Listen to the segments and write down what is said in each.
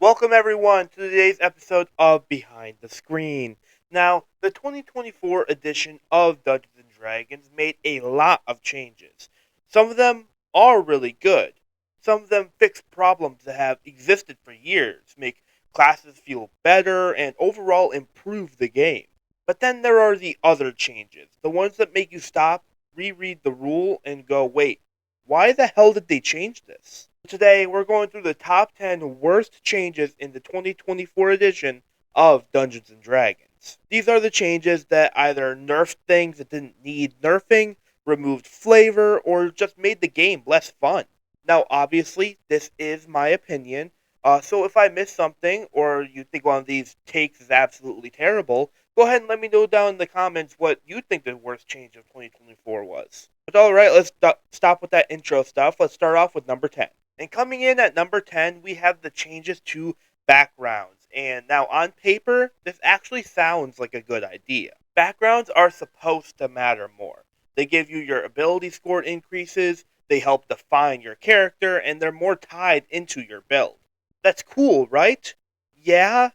Welcome everyone to today's episode of Behind the Screen. Now, the 2024 edition of Dungeons and Dragons made a lot of changes. Some of them are really good. Some of them fix problems that have existed for years, make classes feel better, and overall improve the game. But then there are the other changes, the ones that make you stop, reread the rule, and go, wait, why the hell did they change this? Today, we're going through the top 10 worst changes in the 2024 edition of Dungeons and Dragons. These are the changes that either nerfed things that didn't need nerfing, removed flavor, or just made the game less fun. Now, obviously, this is my opinion, so if I miss something or you think one of these takes is absolutely terrible, go ahead and let me know down in the comments what you think the worst change of 2024 was. But alright, let's stop with that intro stuff. Let's start off with number 10. And coming in at number 10, we have the changes to backgrounds. And now on paper, this actually sounds like a good idea. Backgrounds are supposed to matter more. They give you your ability score increases, they help define your character, and they're more tied into your build. That's cool, right? Yeah,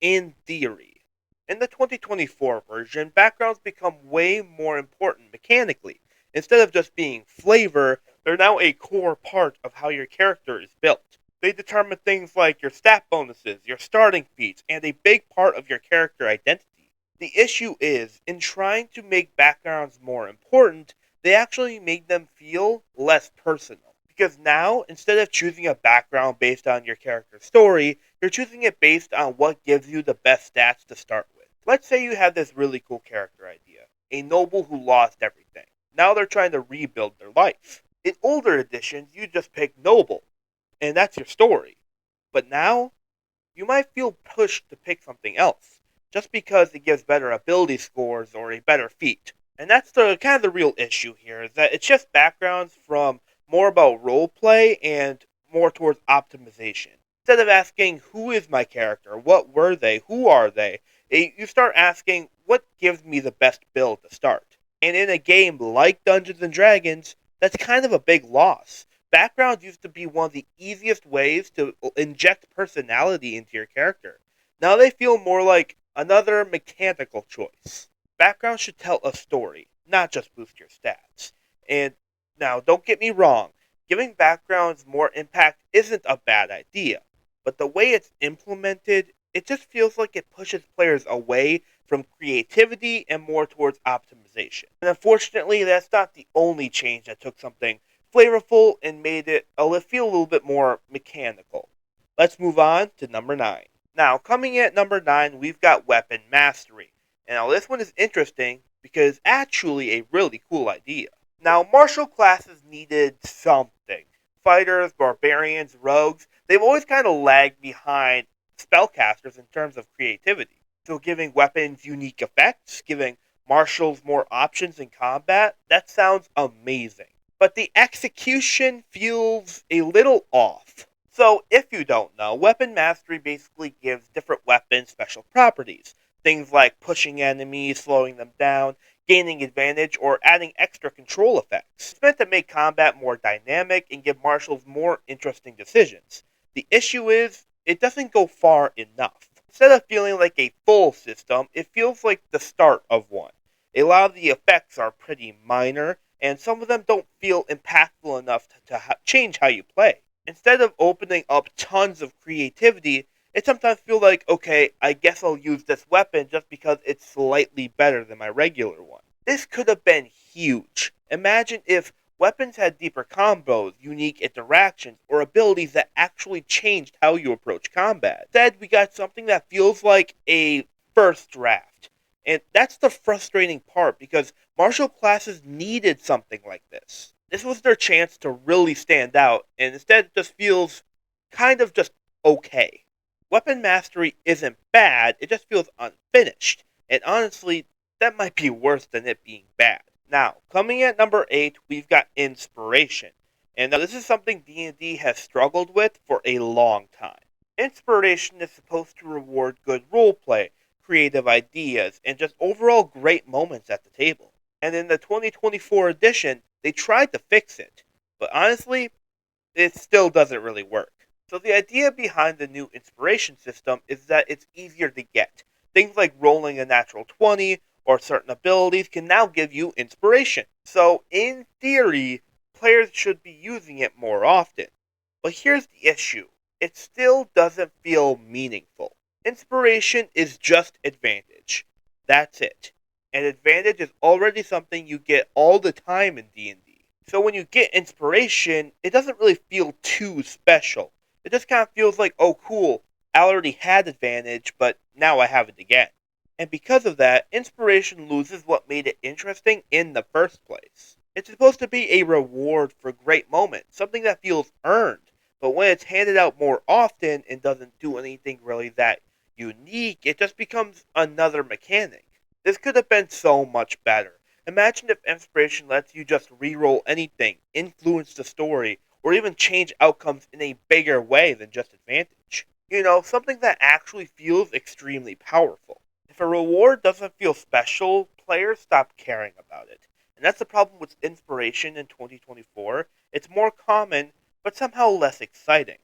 in theory. In the 2024 version, backgrounds become way more important mechanically. Instead of just being flavor, they're now a core part of how your character is built. They determine things like your stat bonuses, your starting feats, and a big part of your character identity. The issue is, in trying to make backgrounds more important, they actually make them feel less personal. Because now, instead of choosing a background based on your character's story, you're choosing it based on what gives you the best stats to start with. Let's say you have this really cool character idea, a noble who lost everything. Now they're trying to rebuild their life. In older editions, you just pick noble, and that's your story. But now, you might feel pushed to pick something else, just because it gives better ability scores or a better feat. And that's the kind of the real issue here, is that it's just backgrounds from more about roleplay and more towards optimization. Instead of asking, who is my character, what were they, who are they, you start asking, what gives me the best build to start? And in a game like Dungeons and Dragons, that's kind of a big loss. Backgrounds used to be one of the easiest ways to inject personality into your character. Now they feel more like another mechanical choice. Backgrounds should tell a story, not just boost your stats. And now, don't get me wrong, giving backgrounds more impact isn't a bad idea, but the way it's implemented, it just feels like it pushes players away from creativity and more towards optimization. And unfortunately, that's not the only change that took something flavorful and made it feel a little bit more mechanical. Let's move on to number 9. Now, coming in at number 9, we've got Weapon Mastery. And now this one is interesting because it's actually a really cool idea. Now, martial classes needed something. Fighters, barbarians, rogues, they've always kind of lagged behind spellcasters in terms of creativity. So giving weapons unique effects, giving martials more options in combat, that sounds amazing. But the execution feels a little off. So, if you don't know, Weapon Mastery basically gives different weapons special properties. Things like pushing enemies, slowing them down, gaining advantage, or adding extra control effects. It's meant to make combat more dynamic and give martials more interesting decisions. The issue is, it doesn't go far enough. Instead of feeling like a full system, it feels like the start of one. A lot of the effects are pretty minor, and some of them don't feel impactful enough to change how you play. Instead of opening up tons of creativity, it sometimes feels like, okay, I guess I'll use this weapon just because it's slightly better than my regular one. This could have been huge. Imagine if weapons had deeper combos, unique interactions, or abilities that actually changed how you approach combat. Instead, we got something that feels like a first draft. And that's the frustrating part because martial classes needed something like this. This was their chance to really stand out, and instead it just feels kind of just okay. Weapon mastery isn't bad, it just feels unfinished. And honestly, that might be worse than it being bad. Now, coming at number 8, we've got inspiration. And now this is something D&D has struggled with for a long time. Inspiration is supposed to reward good roleplay, creative ideas, and just overall great moments at the table. And in the 2024 edition, they tried to fix it. But honestly, it still doesn't really work. So the idea behind the new inspiration system is that it's easier to get. Things like rolling a natural 20 or certain abilities can now give you inspiration. So in theory, players should be using it more often. But here's the issue. It still doesn't feel meaningful. Inspiration is just advantage. That's it. And advantage is already something you get all the time in D&D. So when you get inspiration, it doesn't really feel too special. It just kind of feels like, oh cool, I already had advantage, but now I have it again. And because of that, inspiration loses what made it interesting in the first place. It's supposed to be a reward for great moments, something that feels earned. But when it's handed out more often and doesn't do anything really that unique, it just becomes another mechanic. This could have been so much better. Imagine if inspiration lets you just reroll anything, influence the story, or even change outcomes in a bigger way than just advantage. Something that actually feels extremely powerful. If a reward doesn't feel special, players stop caring about it. And that's the problem with inspiration in 2024. It's more common, but somehow less exciting.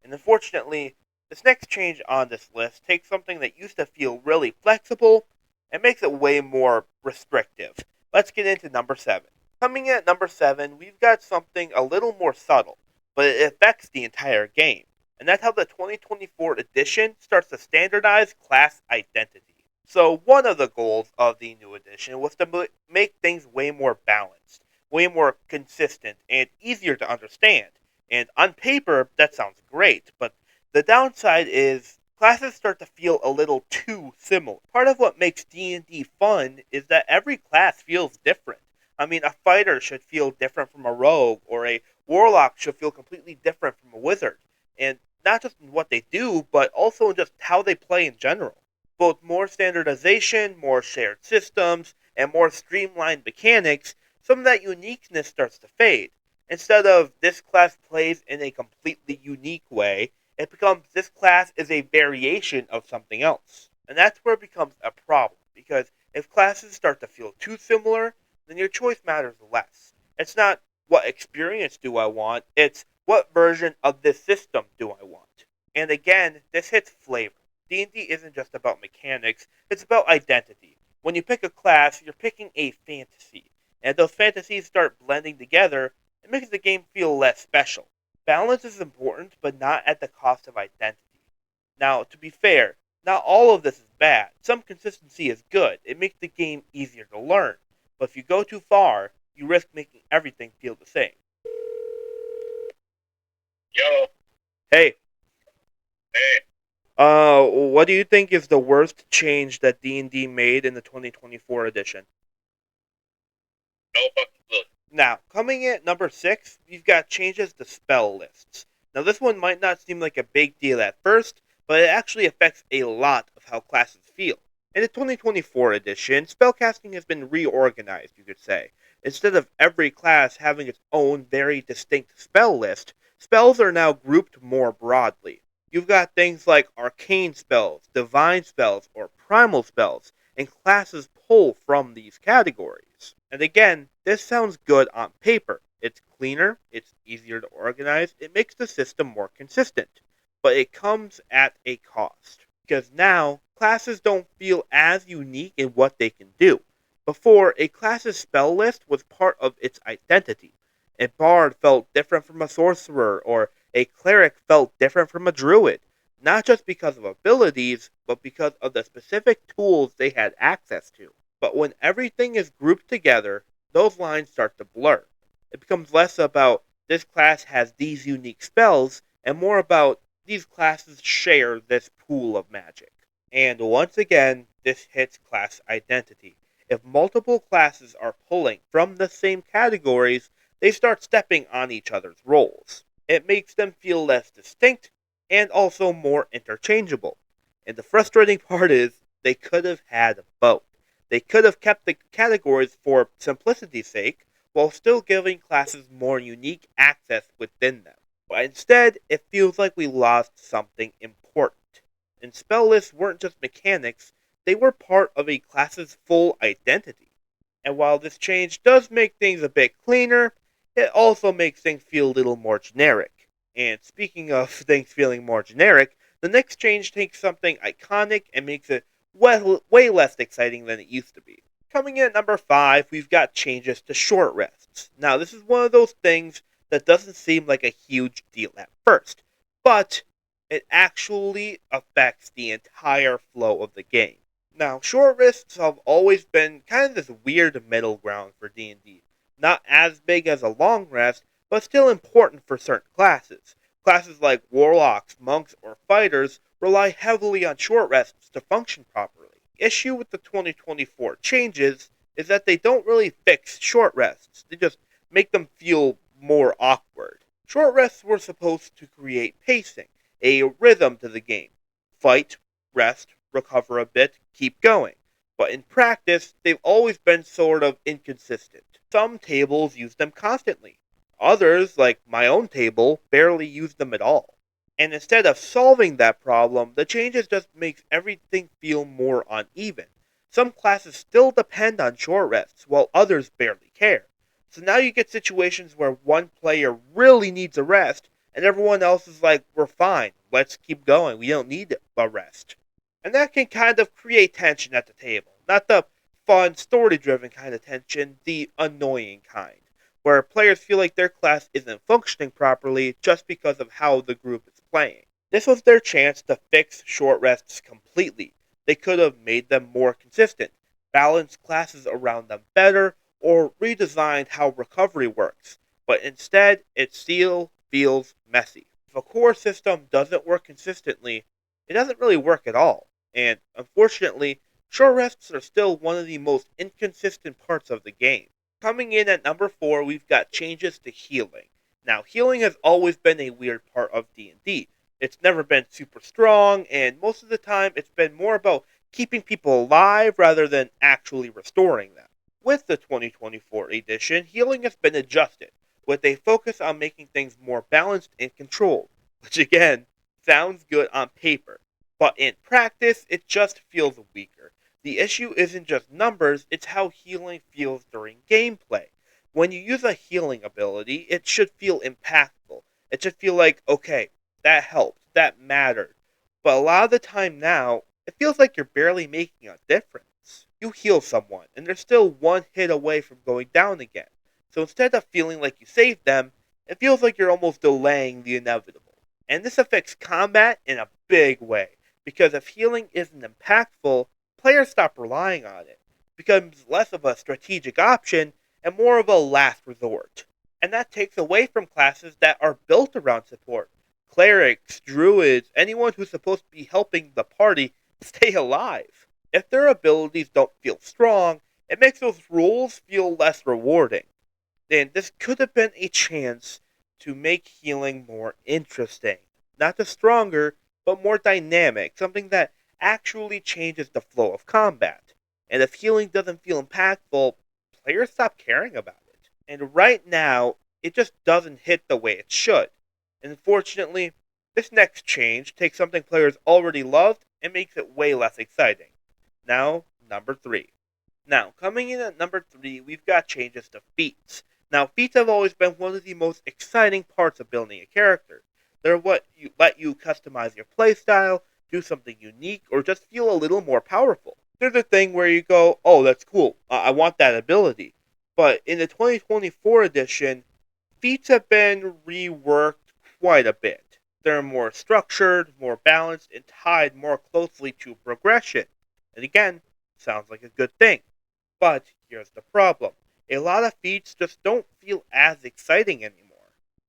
And unfortunately, this next change on this list takes something that used to feel really flexible and makes it way more restrictive. Let's get into number 7. Coming in at number 7, we've got something a little more subtle, but it affects the entire game. And that's how the 2024 edition starts to standardize class identity. So, one of the goals of the new edition was to make things way more balanced, way more consistent, and easier to understand. And on paper, that sounds great, but the downside is classes start to feel a little too similar. Part of what makes D&D fun is that every class feels different. I mean, a fighter should feel different from a rogue, or a warlock should feel completely different from a wizard. And not just in what they do, but also in just how they play in general. Both more standardization, more shared systems, and more streamlined mechanics, some of that uniqueness starts to fade. Instead of this class plays in a completely unique way, it becomes this class is a variation of something else. And that's where it becomes a problem, because if classes start to feel too similar, then your choice matters less. It's not what experience do I want, it's what version of this system do I want. And again, this hits flavor. D&D isn't just about mechanics, it's about identity. When you pick a class, you're picking a fantasy. And if those fantasies start blending together, it makes the game feel less special. Balance is important, but not at the cost of identity. Now, to be fair, not all of this is bad. Some consistency is good. It makes the game easier to learn. But if you go too far, you risk making everything feel the same. Yo, Hey, hey, what do you think is the worst change that D&D made in the 2024 edition? no fucking clue. Now, coming in at number 6, we've got changes to spell lists. Now, this one might not seem like a big deal at first, but it actually affects a lot of how classes feel. In the 2024 edition, spellcasting has been reorganized, you could say. Instead of every class having its own very distinct spell list, spells are now grouped more broadly. You've got things like arcane spells, divine spells, or primal spells, and classes pull from these categories. And again, this sounds good on paper. It's cleaner, it's easier to organize, it makes the system more consistent. But it comes at a cost. Because now, classes don't feel as unique in what they can do. Before, a class's spell list was part of its identity. A bard felt different from a sorcerer, or a cleric felt different from a druid. Not just because of abilities, but because of the specific tools they had access to. But when everything is grouped together, those lines start to blur. It becomes less about this class has these unique spells and more about these classes share this pool of magic. And once again, this hits class identity. If multiple classes are pulling from the same categories, they start stepping on each other's roles. It makes them feel less distinct and also more interchangeable. And the frustrating part is they could have had both. They could have kept the categories for simplicity's sake while still giving classes more unique access within them. But instead, it feels like we lost something important. And spell lists weren't just mechanics, they were part of a class's full identity. And while this change does make things a bit cleaner, it also makes things feel a little more generic. And speaking of things feeling more generic, the next change takes something iconic and makes it way less exciting than it used to be. Coming in at number 5, we've got changes to short rests. Now, this is one of those things that doesn't seem like a huge deal at first, but it actually affects the entire flow of the game. Now, short rests have always been kind of this weird middle ground for D&D. Not as big as a long rest, but still important for certain classes. Classes like warlocks, monks, or fighters rely heavily on short rests to function properly. The issue with the 2024 changes is that they don't really fix short rests, they just make them feel more awkward. Short rests were supposed to create pacing, a rhythm to the game. Fight, rest, recover a bit, keep going. But in practice, they've always been sort of inconsistent. Some tables use them constantly. Others, like my own table, barely use them at all. And instead of solving that problem, the changes just makes everything feel more uneven. Some classes still depend on short rests, while others barely care. So now you get situations where one player really needs a rest, and everyone else is like, we're fine, let's keep going, we don't need a rest. And that can kind of create tension at the table. Not the fun, story driven kind of tension, the annoying kind, where players feel like their class isn't functioning properly just because of how the group is playing. This was their chance to fix short rests completely. They could have made them more consistent, balanced classes around them better, or redesigned how recovery works. But instead, it still feels messy. If a core system doesn't work consistently, it doesn't really work at all. And unfortunately, short rests are still one of the most inconsistent parts of the game. Coming in at number 4, we've got changes to healing. Now, healing has always been a weird part of D&D. It's never been super strong, and most of the time it's been more about keeping people alive rather than actually restoring them. With the 2024 edition, healing has been adjusted, with a focus on making things more balanced and controlled, which again, sounds good on paper. But in practice, it just feels weaker. The issue isn't just numbers, it's how healing feels during gameplay. When you use a healing ability, it should feel impactful. It should feel like, okay, that helped, that mattered. But a lot of the time now, it feels like you're barely making a difference. You heal someone, and they're still one hit away from going down again. So instead of feeling like you saved them, it feels like you're almost delaying the inevitable. And this affects combat in a big way, because if healing isn't impactful, players stop relying on it. It becomes less of a strategic option and more of a last resort. And that takes away from classes that are built around support. Clerics, druids, anyone who's supposed to be helping the party stay alive. If their abilities don't feel strong, it makes those roles feel less rewarding. And this could have been a chance to make healing more interesting. Not just stronger, but more dynamic, something that actually changes the flow of combat. And if healing doesn't feel impactful, players stop caring about it. And right now, it just doesn't hit the way it should. And unfortunately, this next change takes something players already loved and makes it way less exciting. Now, number 3. Now, coming in at number 3, we've got changes to feats. Now, feats have always been one of the most exciting parts of building a character. They're what let you customize your playstyle, do something unique, or just feel a little more powerful. They're the thing where you go, oh, that's cool, I want that ability. But in the 2024 edition, feats have been reworked quite a bit. They're more structured, more balanced, and tied more closely to progression. And again, sounds like a good thing. But here's the problem. A lot of feats just don't feel as exciting anymore.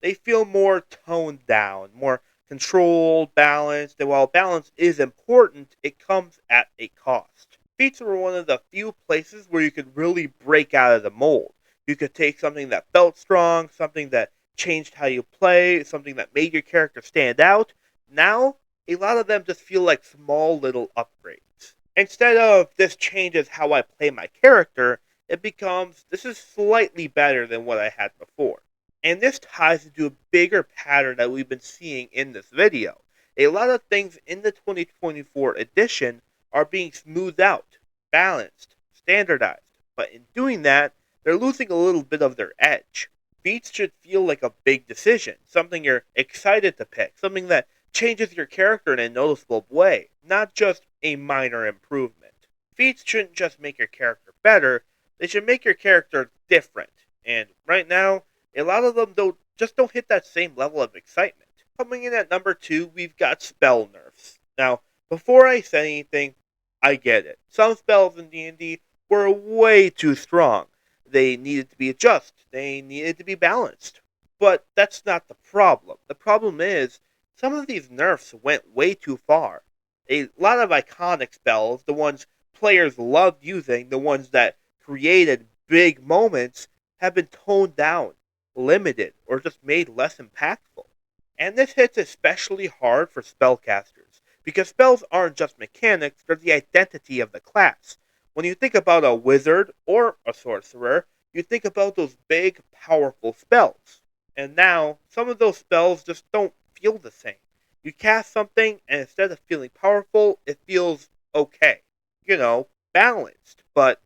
They feel more toned down, more controlled, balanced, and while balance is important, it comes at a cost. Feats were one of the few places where you could really break out of the mold. You could take something that felt strong, something that changed how you play, something that made your character stand out. Now, a lot of them just feel like small little upgrades. Instead of this changes how I play my character, it becomes this is slightly better than what I had before. And this ties into a bigger pattern that we've been seeing in this video. A lot of things in the 2024 edition are being smoothed out, balanced, standardized. But in doing that, they're losing a little bit of their edge. feats should feel like a big decision, something you're excited to pick, something that changes your character in a noticeable way, not just a minor improvement. Feats shouldn't just make your character better, they should make your character different. And right now, a lot of them don't hit that same level of excitement. Coming in at number 2, we've got spell nerfs. Now, before I say anything, I get it. Some spells in D&D were way too strong. They needed to be adjusted. They needed to be balanced. But that's not the problem. The problem is, some of these nerfs went way too far. A lot of iconic spells, the ones players loved using, the ones that created big moments, have been toned down, limited, or just made less impactful. And this hits especially hard for spellcasters, because spells aren't just mechanics, they're the identity of the class. When you think about a wizard or a sorcerer, you think about those big, powerful spells. And now, some of those spells just don't feel the same. You cast something, and instead of feeling powerful, it feels okay. Balanced, but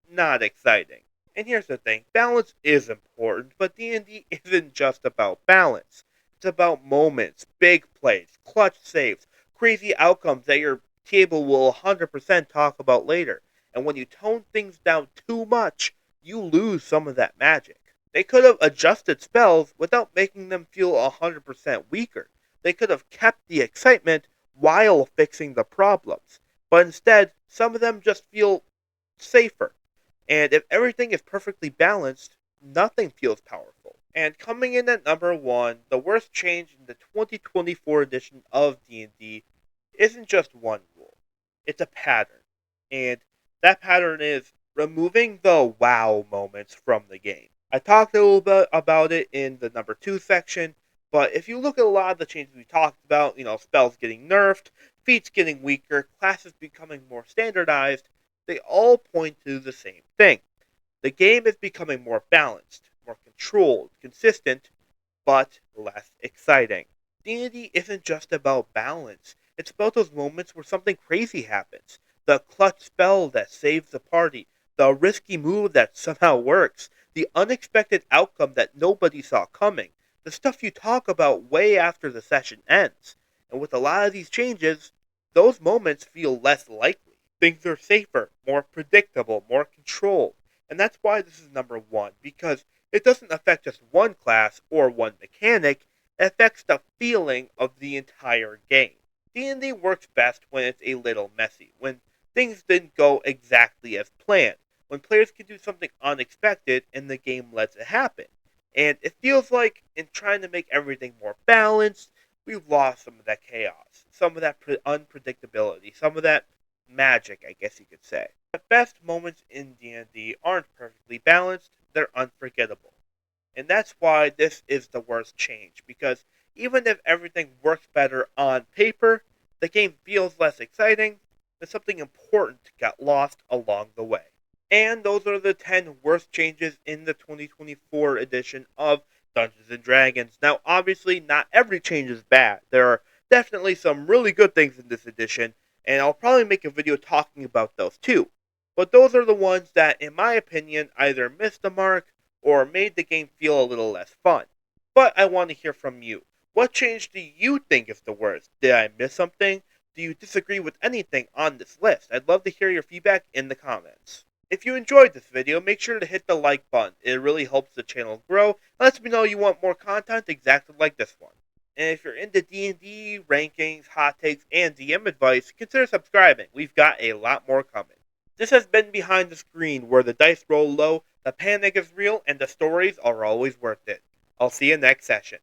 not exciting. And here's the thing, balance is important, but D&D isn't just about balance. It's about moments, big plays, clutch saves, crazy outcomes that your table will 100% talk about later. And when you tone things down too much, you lose some of that magic. They could have adjusted spells without making them feel 100% weaker. They could have kept the excitement while fixing the problems. But instead, some of them just feel safer. And if everything is perfectly balanced, nothing feels powerful. And coming in at number 1, the worst change in the 2024 edition of D&D isn't just one rule. It's a pattern. And that pattern is removing the wow moments from the game. I talked a little bit about it in the number 2 section, but if you look at a lot of the changes we talked about, spells getting nerfed, feats getting weaker, classes becoming more standardized, they all point to the same thing. The game is becoming more balanced, more controlled, consistent, but less exciting. D&D isn't just about balance. It's about those moments where something crazy happens. The clutch spell that saves the party, the risky move that somehow works, the unexpected outcome that nobody saw coming, the stuff you talk about way after the session ends. And with a lot of these changes, those moments feel less likely. Things are safer, more predictable, more controlled. And that's why this is number 1, because it doesn't affect just one class or one mechanic, it affects the feeling of the entire game. D&D works best when it's a little messy, when things didn't go exactly as planned, when players can do something unexpected and the game lets it happen. And it feels like, in trying to make everything more balanced, we've lost some of that chaos, some of that unpredictability, some of that magic, I guess you could say. The best moments in D&D aren't perfectly balanced, they're unforgettable. And that's why this is the worst change, because even if everything works better on paper, the game feels less exciting, and something important got lost along the way. And those are the 10 worst changes in the 2024 edition of Dungeons & Dragons. Now, obviously, not every change is bad. There are definitely some really good things in this edition, and I'll probably make a video talking about those too. But those are the ones that, in my opinion, either missed the mark or made the game feel a little less fun. But I want to hear from you. What change do you think is the worst? Did I miss something? Do you disagree with anything on this list? I'd love to hear your feedback in the comments. If you enjoyed this video, make sure to hit the like button. It really helps the channel grow and lets me know you want more content exactly like this one. And if you're into D&D, rankings, hot takes, and DM advice, consider subscribing. We've got a lot more coming. This has been Behind the Screen, where the dice roll low, the panic is real, and the stories are always worth it. I'll see you next session.